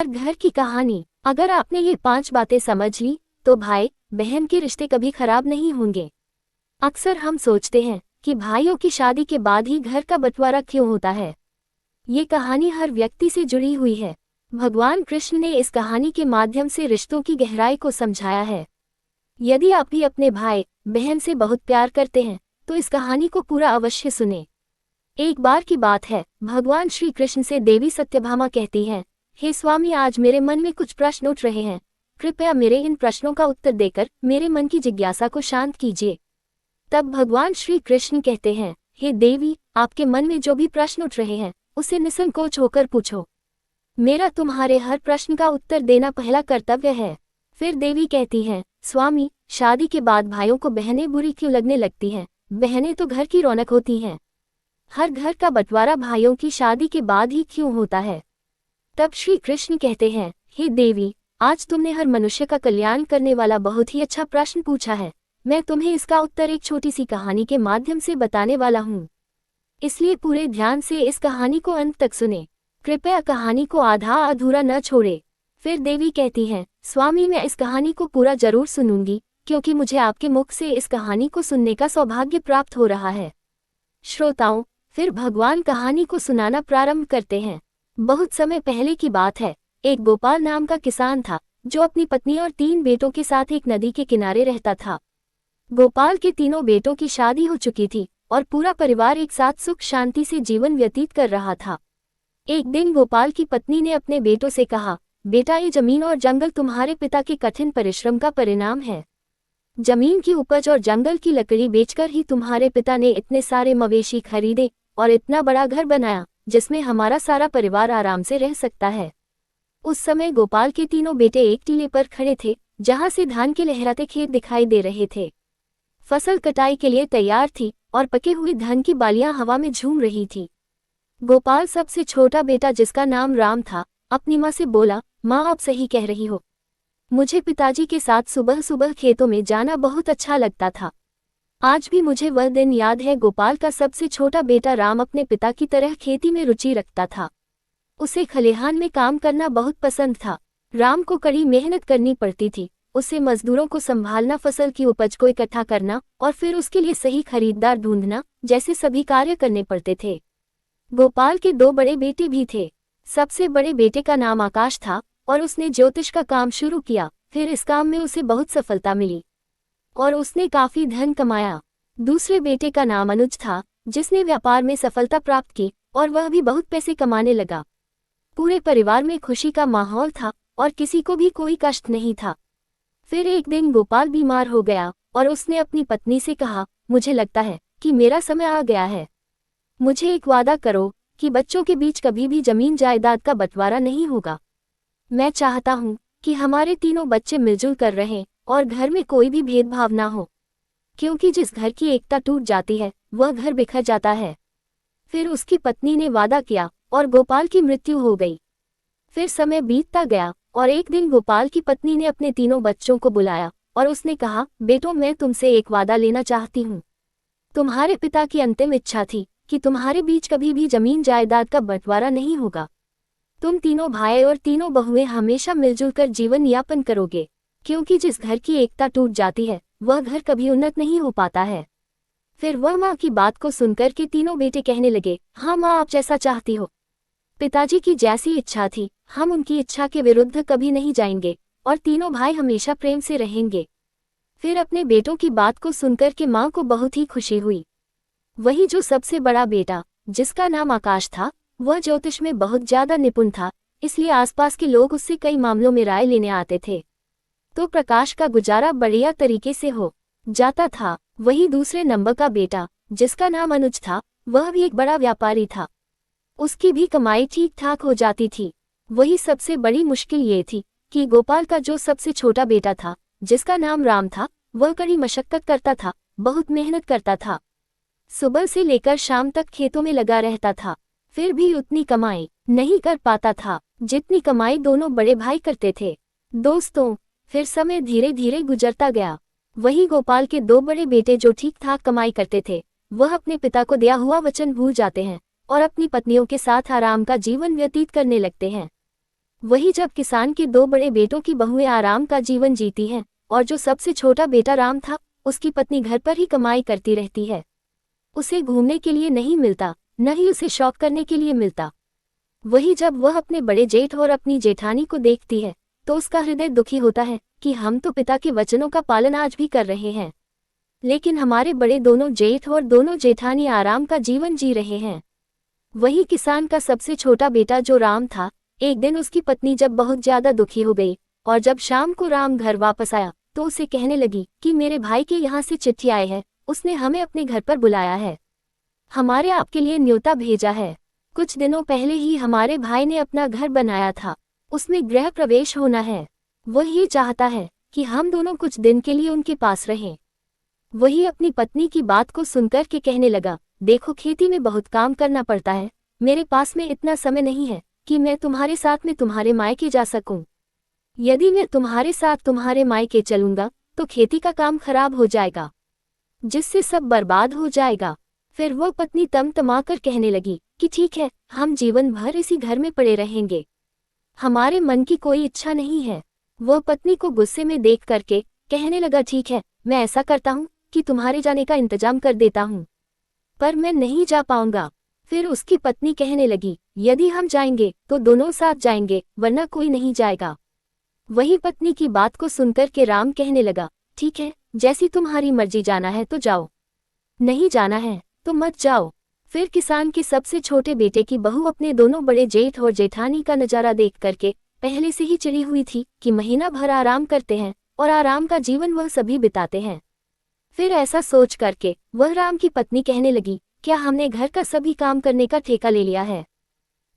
घर की कहानी। अगर आपने ये 5 बातें समझ ली तो भाई बहन के रिश्ते कभी खराब नहीं होंगे। अक्सर हम सोचते हैं कि भाइयों की शादी के बाद ही घर का बंटवारा क्यों होता है। ये कहानी हर व्यक्ति से जुड़ी हुई है। भगवान कृष्ण ने इस कहानी के माध्यम से रिश्तों की गहराई को समझाया है। यदि आप भी अपने भाई बहन से बहुत प्यार करते हैं तो इस कहानी को पूरा अवश्य सुने। एक बार की बात है, भगवान श्री कृष्ण से देवी सत्यभामा कहती हैं, हे स्वामी, आज मेरे मन में कुछ प्रश्न उठ रहे हैं, कृपया मेरे इन प्रश्नों का उत्तर देकर मेरे मन की जिज्ञासा को शांत कीजिए। तब भगवान श्री कृष्ण कहते हैं, हे देवी, आपके मन में जो भी प्रश्न उठ रहे हैं उसे निसंकोच होकर पूछो। मेरा तुम्हारे हर प्रश्न का उत्तर देना पहला कर्तव्य है। फिर देवी कहती हैं, स्वामी, शादी के बाद भाइयों को बहनें बुरी क्यों लगने लगती हैं? बहनें तो घर की रौनक होती हैं। हर घर का बंटवारा भाइयों की शादी के बाद ही क्यों होता है? तब श्री कृष्ण कहते हैं, हे देवी, आज तुमने हर मनुष्य का कल्याण करने वाला बहुत ही अच्छा प्रश्न पूछा है। मैं तुम्हें इसका उत्तर एक छोटी सी कहानी के माध्यम से बताने वाला हूँ, इसलिए पूरे ध्यान से इस कहानी को अंत तक सुने। कृपया कहानी को आधा अधूरा न छोड़े। फिर देवी कहती हैं, स्वामी, मैं इस कहानी को पूरा जरूर सुनूंगी, क्योंकि मुझे आपके मुख से इस कहानी को सुनने का सौभाग्य प्राप्त हो रहा है। श्रोताओं, फिर भगवान कहानी को सुनाना प्रारंभ करते हैं। बहुत समय पहले की बात है। एक गोपाल नाम का किसान था जो अपनी पत्नी और 3 बेटों के साथ एक नदी के किनारे रहता था। गोपाल के तीनों बेटों की शादी हो चुकी थी और पूरा परिवार एक साथ सुख शांति से जीवन व्यतीत कर रहा था। एक दिन गोपाल की पत्नी ने अपने बेटों से कहा, बेटा, ये जमीन और जंगल तुम्हारे पिता के कठिन परिश्रम का परिणाम है। जमीन की उपज और जंगल की लकड़ी बेचकर ही तुम्हारे पिता ने इतने सारे मवेशी खरीदे और इतना बड़ा घर बनाया जिसमें हमारा सारा परिवार आराम से रह सकता है। उस समय गोपाल के तीनों बेटे एक टीले पर खड़े थे जहां से धान के लहराते खेत दिखाई दे रहे थे। फसल कटाई के लिए तैयार थी और पके हुए धान की बालियां हवा में झूम रही थी। गोपाल, सबसे छोटा बेटा जिसका नाम राम था, अपनी माँ से बोला, माँ, आप सही कह रही हो। मुझे पिताजी के साथ सुबह सुबह खेतों में जाना बहुत अच्छा लगता था। आज भी मुझे वह दिन याद है। गोपाल का सबसे छोटा बेटा राम अपने पिता की तरह खेती में रुचि रखता था। उसे खलिहान में काम करना बहुत पसंद था। राम को कड़ी मेहनत करनी पड़ती थी। उसे मजदूरों को संभालना, फसल की उपज को इकट्ठा करना और फिर उसके लिए सही खरीदार ढूंढना जैसे सभी कार्य करने पड़ते थे। गोपाल के 2 बड़े बेटे भी थे। सबसे बड़े बेटे का नाम आकाश था और उसने ज्योतिष का काम शुरू किया। फिर इस काम में उसे बहुत सफलता मिली और उसने काफी धन कमाया। दूसरे बेटे का नाम अनुज था, जिसने व्यापार में सफलता प्राप्त की और वह भी बहुत पैसे कमाने लगा। पूरे परिवार में खुशी का माहौल था और किसी को भी कोई कष्ट नहीं था। फिर एक दिन गोपाल बीमार हो गया और उसने अपनी पत्नी से कहा, मुझे लगता है कि मेरा समय आ गया है। मुझे एक वादा करो कि बच्चों के बीच कभी भी जमीन जायदाद का बंटवारा नहीं होगा। मैं चाहता हूँ कि हमारे तीनों बच्चे मिलजुल कर रहें और घर में कोई भी भेदभाव ना हो, क्योंकि जिस घर की एकता टूट जाती है वह घर बिखर जाता है। फिर उसकी पत्नी ने वादा किया और गोपाल की मृत्यु हो गई। फिर समय बीतता गया और एक दिन गोपाल की पत्नी ने अपने तीनों बच्चों को बुलाया और उसने कहा, बेटों, मैं तुमसे एक वादा लेना चाहती हूँ। तुम्हारे पिता की अंतिम इच्छा थी कि तुम्हारे बीच कभी भी जमीन जायदाद का बंटवारा नहीं होगा। तुम तीनों भाई और तीनों बहुएं हमेशा मिलजुल कर जीवन यापन करोगे, क्योंकि जिस घर की एकता टूट जाती है वह घर कभी उन्नत नहीं हो पाता है। फिर वह माँ की बात को सुनकर के तीनों बेटे कहने लगे, हाँ माँ, आप जैसा चाहती हो। पिताजी की जैसी इच्छा थी, हम उनकी इच्छा के विरुद्ध कभी नहीं जाएंगे और तीनों भाई हमेशा प्रेम से रहेंगे। फिर अपने बेटों की बात को सुनकर के माँ को बहुत ही खुशी हुई। वही जो सबसे बड़ा बेटा, जिसका नाम आकाश था, वह ज्योतिष में बहुत ज्यादा निपुण था, इसलिए आसपास के लोग उससे कई मामलों में राय लेने आते थे, तो प्रकाश का गुजारा बढ़िया तरीके से हो जाता था। वही दूसरे नंबर का बेटा, जिसका नाम अनुज था, वह भी एक बड़ा व्यापारी था। उसकी भी कमाई ठीक ठाक हो जाती थी। वही सबसे बड़ी मुश्किल ये थी कि गोपाल का जो सबसे छोटा बेटा था, जिसका नाम राम था, वह कड़ी मशक्कत करता था, बहुत मेहनत करता था। सुबह से लेकर शाम तक खेतों में लगा रहता था, फिर भी उतनी कमाई नहीं कर पाता था जितनी कमाई दोनों बड़े भाई करते थे। दोस्तों, फिर समय धीरे धीरे गुजरता गया। वही गोपाल के 2 बड़े बेटे जो ठीक ठाक कमाई करते थे, वह अपने पिता को दिया हुआ वचन भूल जाते हैं और अपनी पत्नियों के साथ आराम का जीवन व्यतीत करने लगते हैं। वही जब किसान के दो बड़े बेटों की बहुएं आराम का जीवन जीती हैं, और जो सबसे छोटा बेटा राम था, उसकी पत्नी घर पर ही कमाई करती रहती है। उसे घूमने के लिए नहीं मिलता, न ही उसे शौक करने के लिए मिलता। वही जब वह अपने बड़े जेठ और अपनी जेठानी को देखती है, तो उसका हृदय दुखी होता है कि हम तो पिता के वचनों का पालन आज भी कर रहे हैं, लेकिन हमारे बड़े दोनों जेठ और दोनों जेठानी आराम का जीवन जी रहे हैं। वही किसान का सबसे छोटा बेटा जो राम था, एक दिन उसकी पत्नी जब बहुत ज्यादा दुखी हो गई और जब शाम को राम घर वापस आया तो उसे कहने लगी कि मेरे भाई के यहाँ से चिट्ठी आए है, उसने हमें अपने घर पर बुलाया है, हमारे आपके लिए न्योता भेजा है। कुछ दिनों पहले ही हमारे भाई ने अपना घर बनाया था, उसमें गृह प्रवेश होना है। वह ये चाहता है कि हम दोनों कुछ दिन के लिए उनके पास रहें। वही अपनी पत्नी की बात को सुनकर के कहने लगा, देखो खेती में बहुत काम करना पड़ता है, मेरे पास में इतना समय नहीं है कि मैं तुम्हारे साथ में तुम्हारे मायके जा सकूं। यदि मैं तुम्हारे साथ तुम्हारे मायके चलूंगा तो खेती का काम खराब हो जाएगा, जिससे सब बर्बाद हो जाएगा। फिर वह पत्नी तमतमाकर कहने लगी कि ठीक है, हम जीवन भर इसी घर में पड़े रहेंगे, हमारे मन की कोई इच्छा नहीं है। वह पत्नी को गुस्से में देख करके कहने लगा, ठीक है, मैं ऐसा करता हूँ कि तुम्हारे जाने का इंतजाम कर देता हूँ, पर मैं नहीं जा पाऊंगा। फिर उसकी पत्नी कहने लगी, यदि हम जाएंगे तो दोनों साथ जाएंगे, वरना कोई नहीं जाएगा। वही पत्नी की बात को सुनकर के राम कहने लगा, ठीक है, जैसी तुम्हारी मर्जी, जाना है तो जाओ, नहीं जाना है तो मत जाओ। फिर किसान के सबसे छोटे बेटे की बहू अपने दोनों बड़े जेठ और जेठानी का नजारा देख करके पहले से ही चिढ़ी हुई थी कि महीना भर आराम करते हैं और आराम का जीवन वह सभी बिताते हैं। फिर ऐसा सोच करके वह राम की पत्नी कहने लगी, क्या हमने घर का सभी काम करने का ठेका ले लिया है?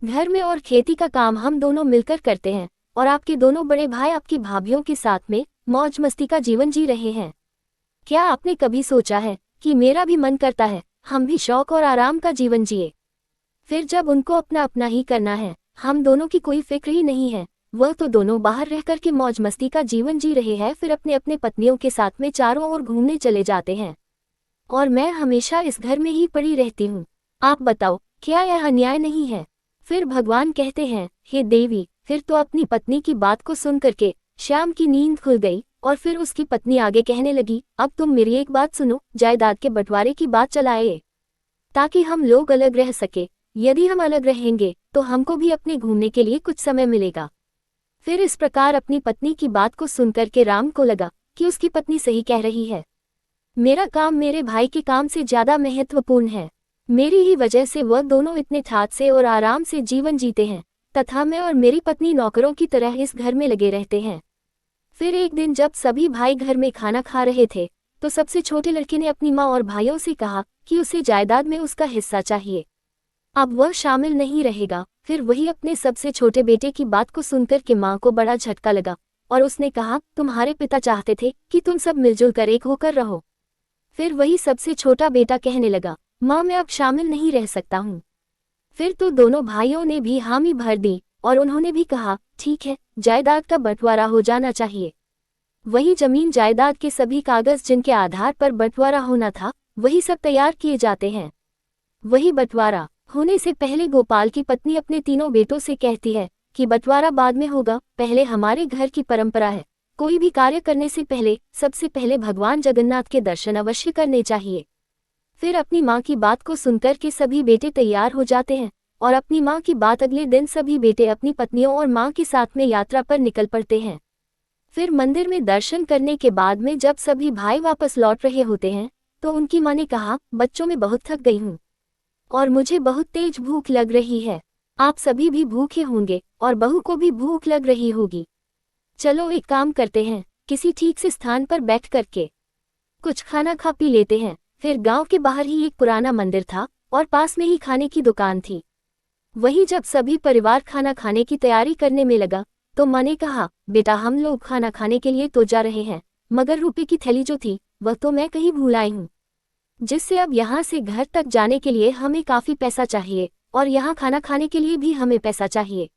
घर में और खेती का काम हम दोनों मिलकर करते हैं और आपके दोनों बड़े भाई आपकी भाभीयों के साथ में मौज मस्ती का जीवन जी रहे हैं। क्या आपने कभी सोचा है कि मेरा भी मन करता है हम भी शौक और आराम का जीवन जिए? फिर जब उनको अपना अपना ही करना है, हम दोनों की कोई फिक्र ही नहीं है, वह तो दोनों बाहर रहकर के मौज मस्ती का जीवन जी रहे हैं, फिर अपने अपने पत्नियों के साथ में चारों ओर घूमने चले जाते हैं और मैं हमेशा इस घर में ही पड़ी रहती हूँ। आप बताओ, क्या यह अन्याय नहीं है? फिर भगवान कहते हैं, हे देवी। फिर तो अपनी पत्नी की बात को सुन करके श्याम की नींद खुल गई और फिर उसकी पत्नी आगे कहने लगी, अब तुम मेरी एक बात सुनो, जायदाद के बंटवारे की बात चलाए ताकि हम लोग अलग रह सके। यदि हम अलग रहेंगे तो हमको भी अपने घूमने के लिए कुछ समय मिलेगा। फिर इस प्रकार अपनी पत्नी की बात को सुनकर के राम को लगा कि उसकी पत्नी सही कह रही है, मेरा काम मेरे भाई के काम से ज्यादा महत्वपूर्ण है। मेरी ही वजह से वह दोनों इतने ठाट से और आराम से जीवन जीते हैं तथा मैं और मेरी पत्नी नौकरों की तरह इस घर में लगे रहते हैं। फिर एक दिन जब सभी भाई घर में खाना खा रहे थे तो सबसे छोटे लड़के ने अपनी माँ और भाइयों से कहा कि उसे जायदाद में उसका हिस्सा चाहिए, अब वह शामिल नहीं रहेगा। फिर वही अपने सबसे छोटे बेटे की बात को सुनकर के माँ को बड़ा झटका लगा और उसने कहा, तुम्हारे पिता चाहते थे कि तुम सब मिलजुल कर एक होकर रहो। फिर वही सबसे छोटा बेटा कहने लगा, माँ मैं अब शामिल नहीं रह सकता हूँ। फिर तो दोनों भाइयों ने भी हामी भर दी और उन्होंने भी कहा, ठीक है, जायदाद का बंटवारा हो जाना चाहिए। वही जमीन जायदाद के सभी कागज जिनके आधार पर बंटवारा होना था वही सब तैयार किए जाते हैं। वही बंटवारा होने से पहले गोपाल की पत्नी अपने तीनों बेटों से कहती है कि बंटवारा बाद में होगा, पहले हमारे घर की परंपरा है, कोई भी कार्य करने से पहले सबसे पहले भगवान जगन्नाथ के दर्शन अवश्य करने चाहिए। फिर अपनी माँ की बात को सुनकर के सभी बेटे तैयार हो जाते हैं और अपनी माँ की बात अगले दिन सभी बेटे अपनी पत्नियों और माँ के साथ में यात्रा पर निकल पड़ते हैं। फिर मंदिर में दर्शन करने के बाद में जब सभी भाई वापस लौट रहे होते हैं तो उनकी माँ ने कहा, बच्चों में बहुत थक गई हूँ और मुझे बहुत तेज भूख लग रही है, आप सभी भी भूखे होंगे और बहू को भी भूख लग रही होगी। चलो एक काम करते हैं, किसी ठीक से स्थान पर बैठ करके कुछ खाना खा पी लेते हैं। फिर गांव के बाहर ही एक पुराना मंदिर था और पास में ही खाने की दुकान थी। वही जब सभी परिवार खाना खाने की तैयारी करने में लगा तो माँ ने कहा, बेटा हम लोग खाना खाने के लिए तो जा रहे हैं, मगर रुपए की थैली जो थी वह तो मैं कहीं भूल आई हूँ, जिससे अब यहाँ से घर तक जाने के लिए हमें काफ़ी पैसा चाहिए और यहाँ खाना खाने के लिए भी हमें पैसा चाहिए।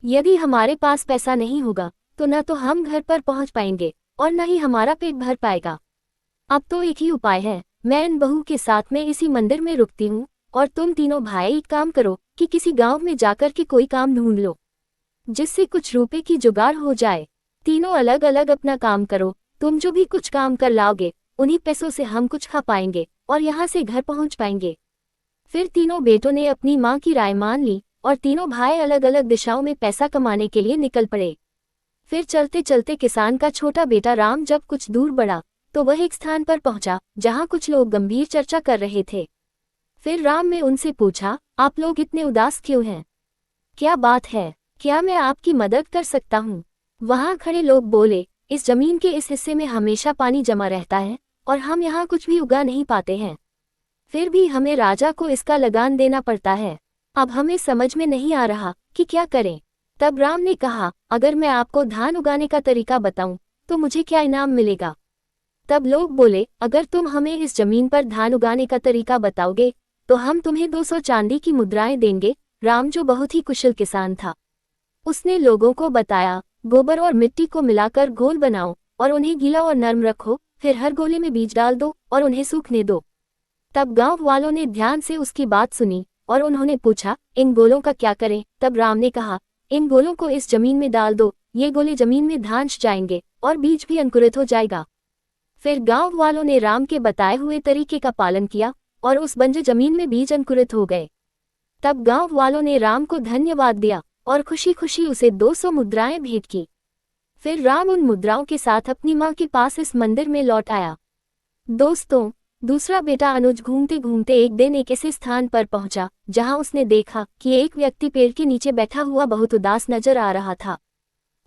यदि हमारे पास पैसा नहीं होगा तो न तो हम घर पर पहुँच पाएंगे और न ही हमारा पेट भर पाएगा। अब तो एक ही उपाय है, मैं इन बहू के साथ में इसी मंदिर में रुकती हूँ और तुम तीनों भाई एक काम करो कि किसी गांव में जाकर के कोई काम ढूंढ लो। जिससे कुछ रुपए की जुगाड़ हो जाए। तीनों अलग अलग अपना काम करो, तुम जो भी कुछ काम कर लाओगे उन्हीं पैसों से हम कुछ खा पाएंगे और यहाँ से घर पहुँच पाएंगे। फिर तीनों बेटों ने अपनी माँ की राय मान ली और तीनों भाई अलग अलग दिशाओं में पैसा कमाने के लिए निकल पड़े। फिर चलते चलते किसान का छोटा बेटा राम जब कुछ दूर बढ़ा तो वह एक स्थान पर पहुंचा जहां कुछ लोग गंभीर चर्चा कर रहे थे। फिर राम ने उनसे पूछा, आप लोग इतने उदास क्यों हैं? क्या बात है? क्या मैं आपकी मदद कर सकता हूँ? वहां खड़े लोग बोले, इस जमीन के इस हिस्से में हमेशा पानी जमा रहता है और हम यहाँ कुछ भी उगा नहीं पाते हैं। फिर भी हमें राजा को इसका लगान देना पड़ता है। अब हमें समझ में नहीं आ रहा कि क्या करें। तब राम ने कहा, अगर मैं आपको धान उगाने का तरीका बताऊं तो मुझे क्या इनाम मिलेगा? तब लोग बोले, अगर तुम हमें इस जमीन पर धान उगाने का तरीका बताओगे तो हम तुम्हें 200 चांदी की मुद्राएं देंगे। राम जो बहुत ही कुशल किसान था, उसने लोगों को बताया, गोबर और मिट्टी को मिलाकर घोल बनाओ और उन्हें गीला और नर्म रखो, फिर हर गोले में बीज डाल दो और उन्हें सूखने दो। तब गांव वालों ने ध्यान से उसकी बात सुनी और उन्होंने पूछा, इन गोलों का क्या करें? तब राम ने कहा, इन गोलों को इस जमीन में डाल दो, ये गोले जमीन में धांस जाएंगे और बीज भी अंकुरित हो जाएगा। फिर गांव वालों ने राम के बताए हुए तरीके का पालन किया और उस बंजर जमीन में बीज अंकुरित हो गए। तब गांव वालों ने राम को धन्यवाद दिया और खुशी खुशी उसे 200 मुद्राएं भेंट की। फिर राम उन मुद्राओं के साथ अपनी माँ के पास इस मंदिर में लौट आया। दोस्तों, दूसरा बेटा अनुज घूमते घूमते एक दिन एक ऐसे स्थान पर पहुंचा जहां उसने देखा कि एक व्यक्ति पेड़ के नीचे बैठा हुआ बहुत उदास नजर आ रहा था।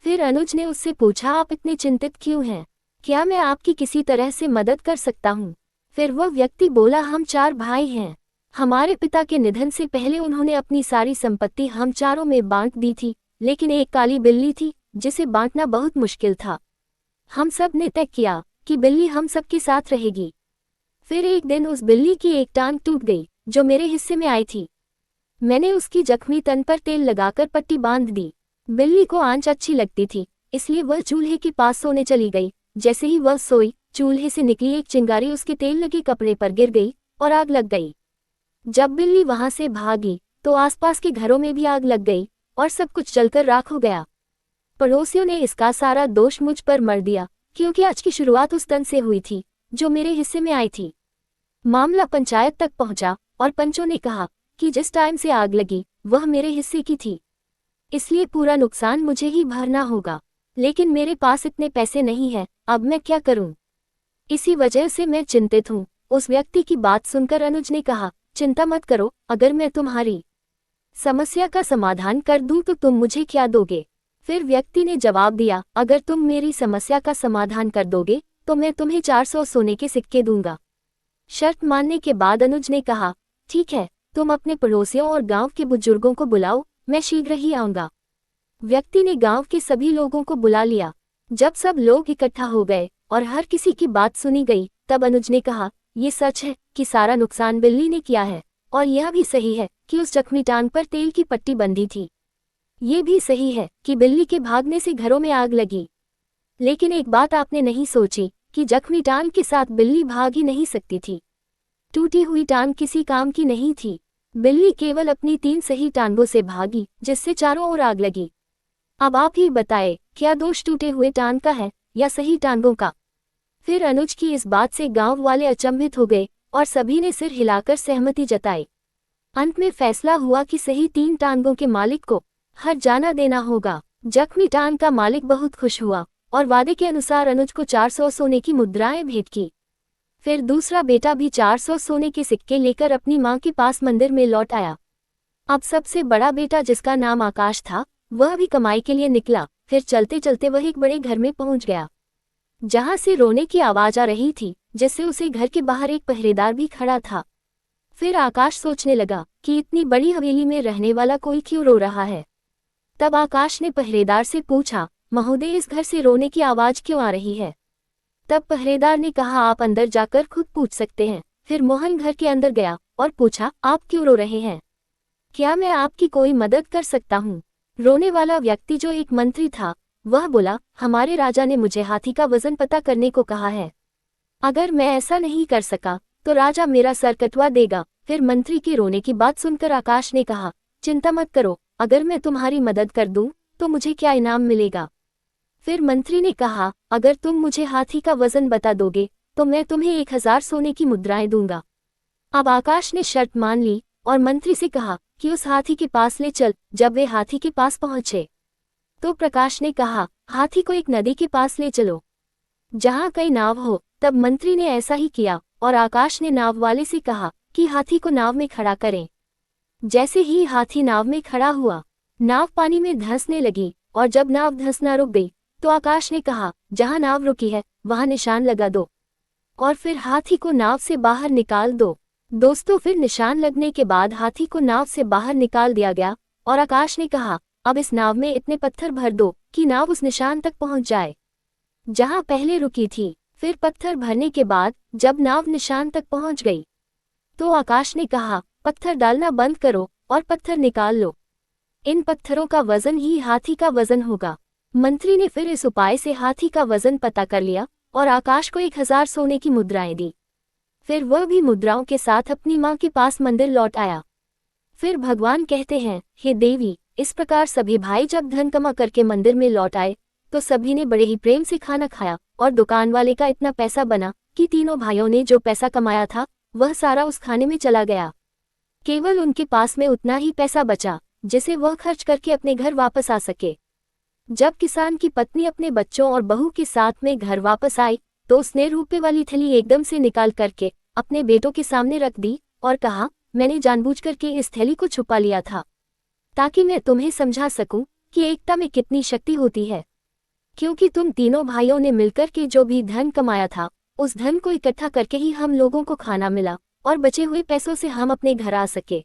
फिर अनुज ने उससे पूछा, आप इतने चिंतित क्यों हैं? क्या मैं आपकी किसी तरह से मदद कर सकता हूँ? फिर वह व्यक्ति बोला, हम 4 भाई हैं। हमारे पिता के निधन से पहले उन्होंने अपनी सारी संपत्ति हम चारों में बांट दी थी, लेकिन एक काली बिल्ली थी जिसे बांटना बहुत मुश्किल था। हम सब ने तय किया कि बिल्ली हम सबके साथ रहेगी। फिर एक दिन उस बिल्ली की एक टांग टूट गई जो मेरे हिस्से में आई थी। मैंने उसकी जख्मी तन पर तेल लगाकर पट्टी बांध दी। बिल्ली को आंच अच्छी लगती थी, इसलिए वह चूल्हे के पास सोने चली गई। जैसे ही वह सोई, चूल्हे से निकली एक चिंगारी उसके तेल लगे कपड़े पर गिर गई और आग लग गई। जब बिल्ली वहां से भागी तो आसपास के घरों में भी आग लग गई और सब कुछ जलकर राख हो गया। पड़ोसियों ने इसका सारा दोष मुझ पर मर दिया, क्योंकि आज की शुरुआत उस तन से हुई थी जो मेरे हिस्से में आई थी। मामला पंचायत तक पहुंचा और पंचों ने कहा कि जिस टाइम से आग लगी वह मेरे हिस्से की थी, इसलिए पूरा नुकसान मुझे ही भरना होगा। लेकिन मेरे पास इतने पैसे नहीं हैं, अब मैं क्या करूं? इसी वजह से मैं चिंतित हूं। उस व्यक्ति की बात सुनकर अनुज ने कहा, चिंता मत करो, अगर मैं तुम्हारी समस्या का समाधान कर दूं तो तुम मुझे क्या दोगे? फिर व्यक्ति ने जवाब दिया, अगर तुम मेरी समस्या का समाधान कर दोगे तो मैं तुम्हें 400 सोने के सिक्के दूंगा। शर्त मानने के बाद अनुज ने कहा, ठीक है, तुम अपने पड़ोसियों और गांव के बुजुर्गों को बुलाओ, मैं शीघ्र ही आऊंगा। व्यक्ति ने गांव के सभी लोगों को बुला लिया। जब सब लोग इकट्ठा हो गए और हर किसी की बात सुनी गई, तब अनुज ने कहा, ये सच है कि सारा नुकसान बिल्ली ने किया है, और यह भी सही है कि उस जख्मी टांग पर तेल की पट्टी बंधी थी। ये भी सही है कि बिल्ली के भागने से घरों में आग लगी। लेकिन एक बात आपने नहीं सोची कि जख्मी टांग के साथ बिल्ली भाग ही नहीं सकती थी। टूटी हुई टांग किसी काम की नहीं थी। बिल्ली केवल अपनी 3 सही टांगों से भागी, जिससे चारों ओर आग लगी। अब आप ही बताएं, क्या दोष टूटे हुए टांग का है या सही टांगों का? फिर अनुज की इस बात से गांव वाले अचंभित हो गए और सभी ने सिर हिलाकर सहमति जताई। अंत में फैसला हुआ कि सही 3 टांगों के मालिक को हर जाना देना होगा। जख्मी टांग का मालिक बहुत खुश हुआ और वादे के अनुसार अनुज को 400 सोने की मुद्राएं भेंट की। फिर दूसरा बेटा भी 400 सोने के सिक्के लेकर अपनी मां के पास मंदिर में लौट आया। अब सबसे बड़ा बेटा, जिसका नाम आकाश था, वह भी कमाई के लिए निकला। फिर चलते चलते वह एक बड़े घर में पहुंच गया जहां से रोने की आवाज आ रही थी, जिससे उसे घर के बाहर एक पहरेदार भी खड़ा था। फिर आकाश सोचने लगा कि इतनी बड़ी हवेली में रहने वाला कोई क्यों रो रहा है। तब आकाश ने पहरेदार से पूछा, महोदय, इस घर से रोने की आवाज क्यों आ रही है? तब पहरेदार ने कहा, आप अंदर जाकर खुद पूछ सकते हैं। फिर मोहन घर के अंदर गया और पूछा, आप क्यों रो रहे हैं? क्या मैं आपकी कोई मदद कर सकता हूँ? रोने वाला व्यक्ति, जो एक मंत्री था, वह बोला, हमारे राजा ने मुझे हाथी का वजन पता करने को कहा है। अगर मैं ऐसा नहीं कर सका तो राजा मेरा सर कटवा देगा। फिर मंत्री के रोने की बात सुनकर आकाश ने कहा, चिंता मत करो, अगर मैं तुम्हारी मदद कर दूं तो मुझे क्या इनाम मिलेगा? फिर मंत्री ने कहा, अगर तुम मुझे हाथी का वजन बता दोगे तो मैं तुम्हें 1000 सोने की मुद्राएं दूंगा। अब आकाश ने शर्त मान ली और मंत्री से कहा कि उस हाथी के पास ले चल। जब वे हाथी के पास पहुंचे तो प्रकाश ने कहा, हाथी को एक नदी के पास ले चलो जहां कई नाव हो। तब मंत्री ने ऐसा ही किया और आकाश ने नाव वाले से कहा कि हाथी को नाव में खड़ा करें। जैसे ही हाथी नाव में खड़ा हुआ, नाव पानी में धंसने लगी और जब नाव धंसना रुक गई तो आकाश ने कहा, जहां नाव रुकी है वहां निशान लगा दो और फिर हाथी को नाव से बाहर निकाल दो। दोस्तों, फिर निशान लगने के बाद हाथी को नाव से बाहर निकाल दिया गया और आकाश ने कहा, अब इस नाव में इतने पत्थर भर दो कि नाव उस निशान तक पहुंच जाए जहां पहले रुकी थी। फिर पत्थर भरने के बाद जब नाव निशान तक पहुंच गई तो आकाश ने कहा, पत्थर डालना बंद करो और पत्थर निकाल लो। इन पत्थरों का वजन ही हाथी का वजन होगा। मंत्री ने फिर इस उपाय से हाथी का वजन पता कर लिया और आकाश को 1000 सोने की मुद्राएं दी। फिर वह भी मुद्राओं के साथ अपनी मां के पास मंदिर लौट आया। फिर भगवान कहते हैं, हे देवी, इस प्रकार सभी भाई जब धन कमा करके मंदिर में लौट आए तो सभी ने बड़े ही प्रेम से खाना खाया और दुकान वाले का इतना पैसा बना कि तीनों भाइयों ने जो पैसा कमाया था वह सारा उस खाने में चला गया। केवल उनके पास में उतना ही पैसा बचा जिसे वह खर्च करके अपने घर वापस आ सके। जब किसान की पत्नी अपने बच्चों और बहू के साथ में घर वापस आई तो उसने रुपए वाली थैली एकदम से निकाल करके अपने बेटों के सामने रख दी और कहा, मैंने जानबूझकर के इस थैली को छुपा लिया था ताकि मैं तुम्हें समझा सकूं कि एकता में कितनी शक्ति होती है। क्योंकि तुम तीनों भाइयों ने मिलकर के जो भी धन कमाया था उस धन को इकट्ठा करके ही हम लोगों को खाना मिला और बचे हुए पैसों से हम अपने घर आ सके।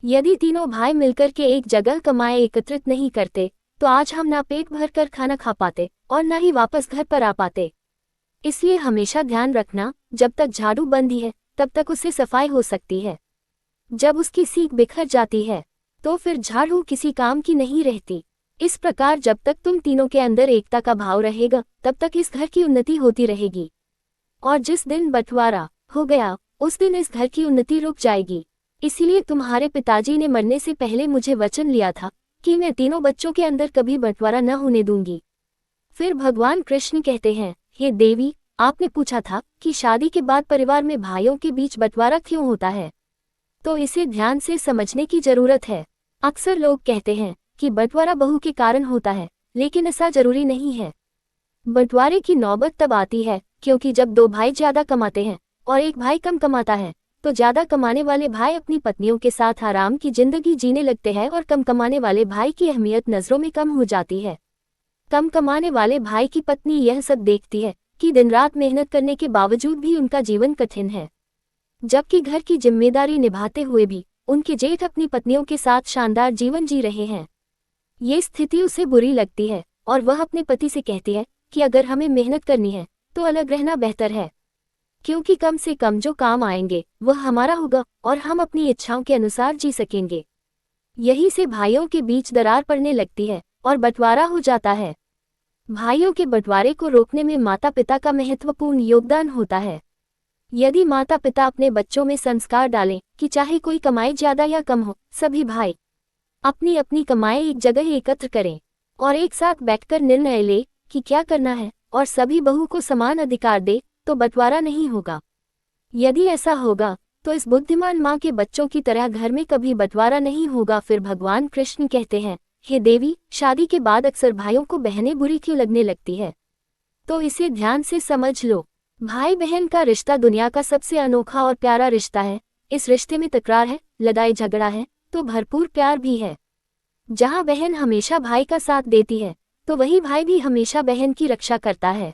यदि तीनों भाई मिलकर के एक जगह कमाए एकत्रित नहीं करते तो आज हम ना पेट भर कर खाना खा पाते और ना ही वापस घर पर आ पाते। इसलिए हमेशा ध्यान रखना, जब तक झाड़ू बंदी है तब तक उससे सफाई हो सकती है। जब उसकी सीख बिखर जाती है तो फिर झाड़ू किसी काम की नहीं रहती। इस प्रकार जब तक तुम तीनों के अंदर एकता का भाव रहेगा तब तक इस घर की उन्नति होती रहेगी और जिस दिन बंटवारा हो गया उस दिन इस घर की उन्नति रुक जाएगी। इसीलिए तुम्हारे पिताजी ने मरने से पहले मुझे वचन लिया था कि मैं तीनों बच्चों के अंदर कभी बंटवारा न होने दूंगी। फिर भगवान कृष्ण कहते हैं, हे देवी, आपने पूछा था कि शादी के बाद परिवार में भाइयों के बीच बंटवारा क्यों होता है, तो इसे ध्यान से समझने की जरूरत है। अक्सर लोग कहते हैं कि बंटवारा बहू के कारण होता है, लेकिन ऐसा जरूरी नहीं है। बंटवारे की नौबत तब आती है क्योंकि जब दो भाई ज्यादा कमाते हैं और एक भाई कम कमाता है तो ज्यादा कमाने वाले भाई अपनी पत्नियों के साथ आराम की जिंदगी जीने लगते हैं और कम कमाने वाले भाई की अहमियत नजरों में कम हो जाती है। कम कमाने वाले भाई की पत्नी यह सब देखती है कि दिन रात मेहनत करने के बावजूद भी उनका जीवन कठिन है, जबकि घर की जिम्मेदारी निभाते हुए भी उनके जेठ अपनी पत्नियों के साथ शानदार जीवन जी रहे हैं। ये स्थिति उसे बुरी लगती है और वह अपने पति से कहती है कि अगर हमें मेहनत करनी है तो अलग रहना बेहतर है, क्योंकि कम से कम जो काम आएंगे वह हमारा होगा और हम अपनी इच्छाओं के अनुसार जी सकेंगे। यही से भाइयों के बीच दरार पड़ने लगती है और बंटवारा हो जाता है। भाइयों के बंटवारे को रोकने में माता पिता का महत्वपूर्ण योगदान होता है। यदि माता पिता अपने बच्चों में संस्कार डालें कि चाहे कोई कमाए ज्यादा या कम हो, सभी भाई अपनी अपनी कमाई एक जगह एकत्र करें और एक साथ बैठकर निर्णय ले कि क्या करना है और सभी बहू को समान अधिकार दे तो बंटवारा नहीं होगा। यदि ऐसा होगा तो इस बुद्धिमान माँ के बच्चों की तरह घर में कभी बंटवारा नहीं होगा। फिर भगवान कृष्ण कहते हैं, हे देवी, शादी के बाद अक्सर भाइयों को बहनें बुरी क्यों लगने लगती है, तो इसे ध्यान से समझ लो। भाई बहन का रिश्ता दुनिया का सबसे अनोखा और प्यारा रिश्ता है। इस रिश्ते में तकरार है, लड़ाई झगड़ा है तो भरपूर प्यार भी है। जहाँ बहन हमेशा भाई का साथ देती है तो वही भाई भी हमेशा बहन की रक्षा करता है।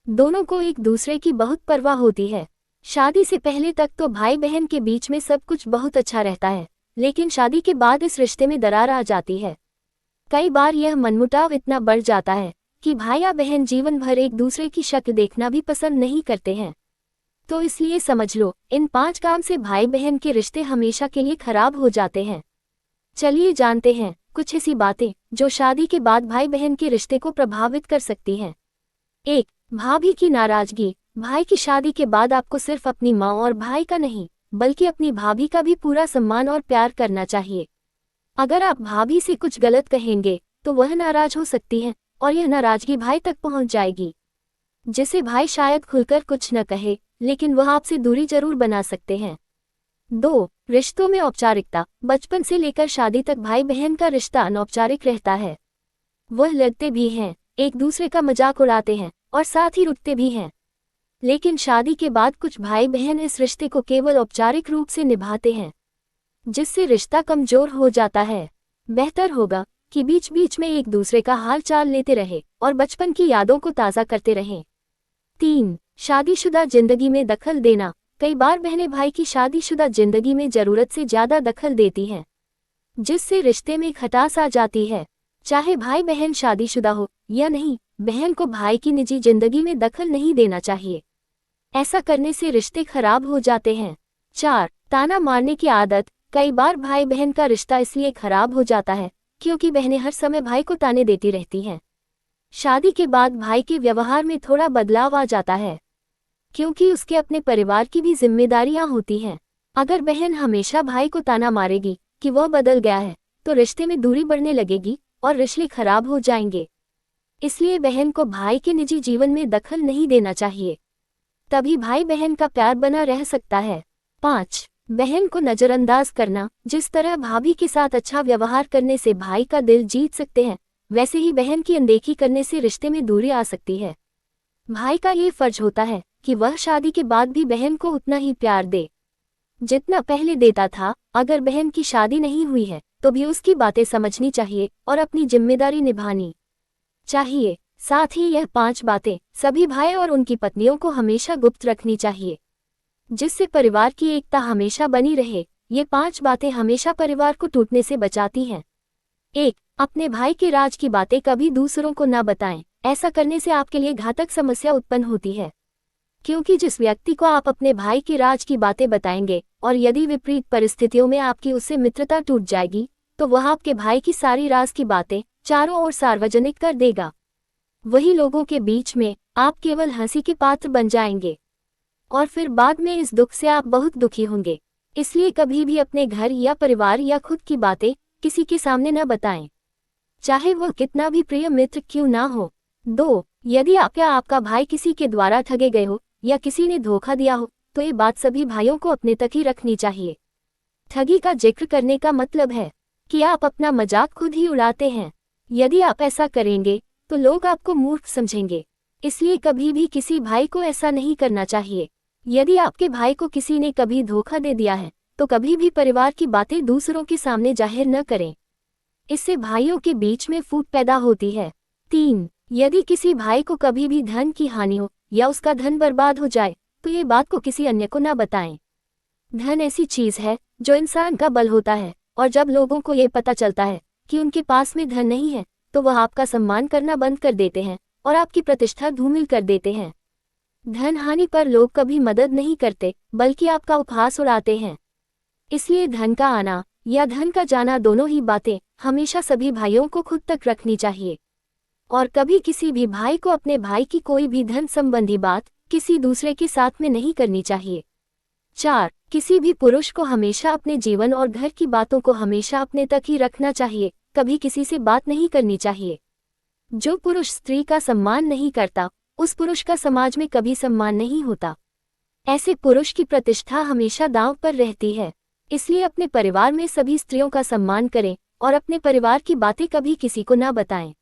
दोनों को एक दूसरे की बहुत परवाह होती है। शादी से पहले तक तो भाई बहन के बीच में सब कुछ बहुत अच्छा रहता है, लेकिन शादी के बाद इस रिश्ते में दरार आ जाती है। कई बार यह मनमुटाव इतना बढ़ जाता है कि भाई या बहन जीवन भर एक दूसरे की शक्ल देखना भी पसंद नहीं करते हैं। तो इसलिए समझ लो, इन 5 काम से भाई बहन के रिश्ते हमेशा के लिए खराब हो जाते हैं। चलिए जानते हैं कुछ ऐसी बातें जो शादी के बाद भाई बहन के रिश्ते को प्रभावित कर सकती हैं। 1. भाभी की नाराजगी। भाई की शादी के बाद आपको सिर्फ अपनी माँ और भाई का नहीं बल्कि अपनी भाभी का भी पूरा सम्मान और प्यार करना चाहिए। अगर आप भाभी से कुछ गलत कहेंगे तो वह नाराज हो सकती है और यह नाराजगी भाई तक पहुंच जाएगी, जिसे भाई शायद खुलकर कुछ न कहे, लेकिन वह आपसे दूरी जरूर बना सकते हैं। 2. रिश्तों में औपचारिकता। बचपन से लेकर शादी तक भाई बहन का रिश्ता अनौपचारिक रहता है। वह लड़ते भी हैं, एक दूसरे का मजाक उड़ाते हैं और साथ ही रुठते भी हैं। लेकिन शादी के बाद कुछ भाई बहन इस रिश्ते को केवल औपचारिक रूप से निभाते हैं, जिससे रिश्ता कमजोर हो जाता है। बेहतर होगा कि बीच बीच में एक दूसरे का हाल चाल लेते रहे और बचपन की यादों को ताज़ा करते रहें। 3. शादीशुदा जिंदगी में दखल देना। कई बार बहनें भाई की शादीशुदा जिंदगी में जरूरत से ज्यादा दखल देती हैं, जिससे रिश्ते में खटास आ जाती है। चाहे भाई बहन शादीशुदा हो या नहीं, बहन को भाई की निजी जिंदगी में दखल नहीं देना चाहिए। ऐसा करने से रिश्ते खराब हो जाते हैं। 4. ताना मारने की आदत। कई बार भाई बहन का रिश्ता इसलिए खराब हो जाता है क्योंकि बहनें हर समय भाई को ताने देती रहती हैं। शादी के बाद भाई के व्यवहार में थोड़ा बदलाव आ जाता है, क्योंकि उसके अपने परिवार की भी जिम्मेदारियां होती हैं। अगर बहन हमेशा भाई को ताना मारेगी कि वह बदल गया है, तो रिश्ते में दूरी बढ़ने लगेगी और रिश्ते खराब हो जाएंगे। इसलिए बहन को भाई के निजी जीवन में दखल नहीं देना चाहिए, तभी भाई बहन का प्यार बना रह सकता है। 5. बहन को नजरअंदाज करना। जिस तरह भाभी के साथ अच्छा व्यवहार करने से भाई का दिल जीत सकते हैं, वैसे ही बहन की अनदेखी करने से रिश्ते में दूरी आ सकती है। भाई का ये फर्ज होता है कि वह शादी के बाद भी बहन को उतना ही प्यार दे जितना पहले देता था। अगर बहन की शादी नहीं हुई है तो भी उसकी बातें समझनी चाहिए और अपनी जिम्मेदारी निभानी चाहिए। साथ ही यह 5 बातें सभी भाई और उनकी पत्नियों को हमेशा गुप्त रखनी चाहिए, जिससे परिवार की एकता हमेशा बनी रहे। ये 5 बातें हमेशा परिवार को टूटने से बचाती हैं। 1. अपने भाई के राज की बातें कभी दूसरों को न बताएं। ऐसा करने से आपके लिए घातक समस्या उत्पन्न होती है, क्योंकि जिस व्यक्ति को आप अपने भाई के राज की बातें बताएंगे और यदि विपरीत परिस्थितियों में आपकी उससे मित्रता टूट जाएगी, तो वह आपके भाई की सारी राज की बातें चारों ओर सार्वजनिक कर देगा। वही लोगों के बीच में आप केवल हंसी के पात्र बन जाएंगे और फिर बाद में इस दुख से आप बहुत दुखी होंगे। इसलिए कभी भी अपने घर या परिवार या खुद की बातें किसी के सामने न बताएं, चाहे वह कितना भी प्रिय मित्र क्यों ना हो। 2. यदि आप या आपका भाई किसी के द्वारा ठगे गए हो या किसी ने धोखा दिया हो, तो ये बात सभी भाइयों को अपने तक ही रखनी चाहिए। ठगी का जिक्र करने का मतलब है कि आप अपना मजाक खुद ही उड़ाते हैं। यदि आप ऐसा करेंगे तो लोग आपको मूर्ख समझेंगे, इसलिए कभी भी किसी भाई को ऐसा नहीं करना चाहिए। यदि आपके भाई को किसी ने कभी धोखा दे दिया है, तो कभी भी परिवार की बातें दूसरों के सामने जाहिर न करें, इससे भाइयों के बीच में फूट पैदा होती है। 3. यदि किसी भाई को कभी भी धन की हानि हो या उसका धन बर्बाद हो जाए, तो ये बात को किसी अन्य को न बताएं। धन ऐसी चीज है जो इंसान का बल होता है, और जब लोगों को ये पता चलता है कि उनके पास में धन नहीं है, तो वह आपका सम्मान करना बंद कर देते हैं और आपकी प्रतिष्ठा धूमिल कर देते हैं। धन हानि पर लोग कभी मदद नहीं करते, बल्कि आपका उपहास उड़ाते हैं। इसलिए धन का आना या धन का जाना, दोनों ही बातें हमेशा सभी भाइयों को खुद तक रखनी चाहिए, और कभी किसी भी भाई को अपने भाई की कोई भी धन संबंधी बात किसी दूसरे के साथ में नहीं करनी चाहिए। 4. किसी भी पुरुष को हमेशा अपने जीवन और घर की बातों को हमेशा अपने तक ही रखना चाहिए, कभी किसी से बात नहीं करनी चाहिए। जो पुरुष स्त्री का सम्मान नहीं करता, उस पुरुष का समाज में कभी सम्मान नहीं होता। ऐसे पुरुष की प्रतिष्ठा हमेशा दांव पर रहती है। इसलिए अपने परिवार में सभी स्त्रियों का सम्मान करें और अपने परिवार की बातें कभी किसी को न बताएं।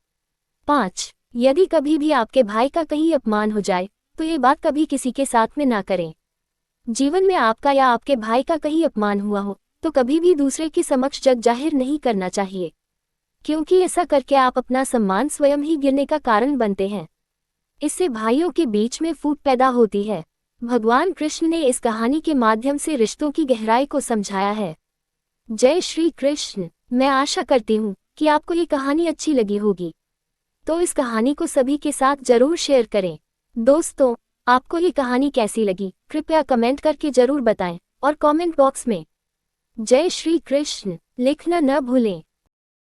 5. यदि कभी भी आपके भाई का कहीं अपमान हो जाए, तो ये बात कभी किसी के साथ में ना करें। जीवन में आपका या आपके भाई का कहीं अपमान हुआ हो, तो कभी भी दूसरे के समक्ष जग जाहिर नहीं करना चाहिए, क्योंकि ऐसा करके आप अपना सम्मान स्वयं ही गिरने का कारण बनते हैं। इससे भाइयों के बीच में फूट पैदा होती है। भगवान कृष्ण ने इस कहानी के माध्यम से रिश्तों की गहराई को समझाया है। जय श्री कृष्ण। मैं आशा करती हूँ कि आपको ये कहानी अच्छी लगी होगी, तो इस कहानी को सभी के साथ जरूर शेयर करें। दोस्तों, आपको ये कहानी कैसी लगी, कृपया कमेंट करके जरूर बताएं और कमेंट बॉक्स में जय श्री कृष्ण लिखना न भूलें।